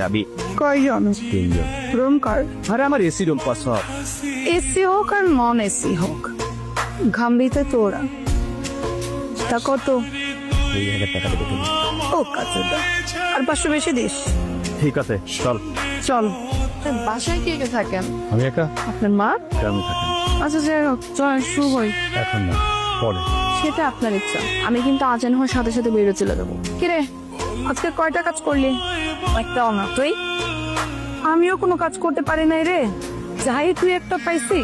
যাবি? কয়জন? 3 জন। রুম কার? আরে আমার এসি রুম পছন্দ। এসি হোক আর নন এসি হোক, ঘামবিতে তোরা। তা কত? 2000 টাকা দেবে তুমি। ও কাছে দা, আর 500 বেশি দিস। ঠিক আছে চল। চল। বাসায় কে কে থাকেন? আমি একা। আপনার মা? কেমন থাকেন? আচ্ছা যাই হোক, চল শুরু হই। এখন না, পরে। সেটা আপনার ইচ্ছা, আমি কিন্তু আজান হওয়ার সাথে সাথে বেরো চলে যাবো। কিরে, আজকে কয়টা কাজ করলি? একটাও না। তুই? আমিও কোনো কাজ করতে পারি নাই রে। যাই তুই একটা পাইছি,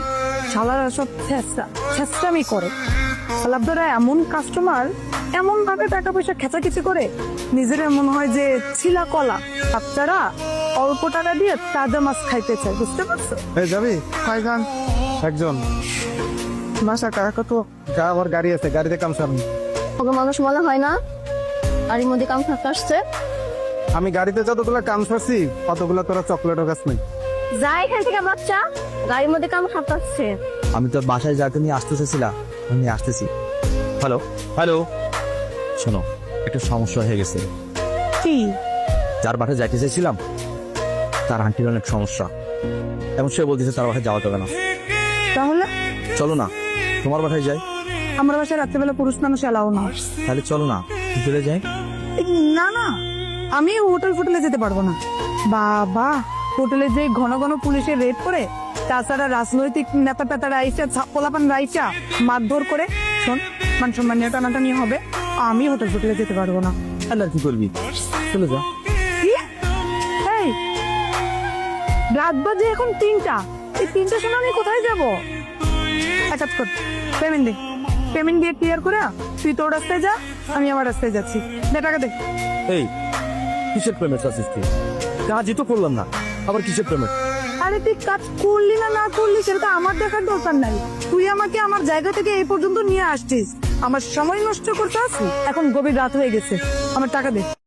শালারা সব ছেঁচড়ামি করে। শালাবদারা এমন কাস্টমার, এমন ভাবে টাকা পয়সা খেঁচাখিচি করে, নিজের মনে হয় যে ছিলা কলা। বাচ্চারা অল্প টাকা দিয়ে তাজা মাছ খাইতে চায়, বুঝতে পারছো? এই যাবি? কয়জন? একজন। মাসা কাকা কত? যা আবার গাড়ি আছে, গাড়িতে কাম সারনি। ওকে মানুষ বলা হয় না, গাড়ির মধ্যে কাম থাকতে আসছে। আমি গাড়িতে যতগুলা কাম সারছি কতগুলা তোরা চকলেটও গাছ নাই। যা এখান থেকে বাচ্চা, গাড়ির মধ্যে কাম থাকতে আসছে। আমি তোর বাসায় যাকে নিয়ে আসতে চেয়েছিলাম, আমি আসতেছি। হ্যালো হ্যালো, শোনো, একটু সমস্যা হয়ে গেছে। কি? যার বাসায় যাইতে চেয়েছিলাম তার আন্টির অনেক সমস্যা, এবং সে বলতেছে তার বাসায় যাওয়া যাবে না। তাহলে চলো না, তোমার বাসায় যাই। আমার বাসায় রাত্রেবেলা পুরুষ মানুষ এলাও না। তাহলে চলো না, চলে যাই। না না, আমি হোটেলে যেতে পারবো না। বাবা, হোটেলে যে ঘন ঘন পুলিশের রেড করে, তাছাড়া রাজনৈতিক নেতা পেতারা আইসা, পোলাপান রাইসা মারধর করে, শোন, মান সম্মান নিয়ে টানাটানি হবে। আমি হোটেলে যেতে পারবো না। তাহলে কি করবি? চলে যা। কি? এই, রাত বাজে এখন 3টা। এই 3টার সময় আমি কোথায় যাবো? এক কাজ কর, পেমেন্ট দিয়ে ক্লিয়ার করে তুই তোর রাস্তায় যা, আমি আমার রাস্তায় যাচ্ছি। দে টাকা দে। এই কিসের পেমেন্ট চাচ্ছিস তুই? কাজই তো করলাম না, আবার কিসের পেমেন্ট? আরে তুই কাজ করলি না করলি সেটা তো আমার দেখার দরকার নাই। তুই আমাকে আমার জায়গা থেকে এই পর্যন্ত নিয়ে আসছিস, আমার সময় নষ্ট করতে আসছিস। এখন গভীর রাত হয়ে গেছে, আমার টাকা দে।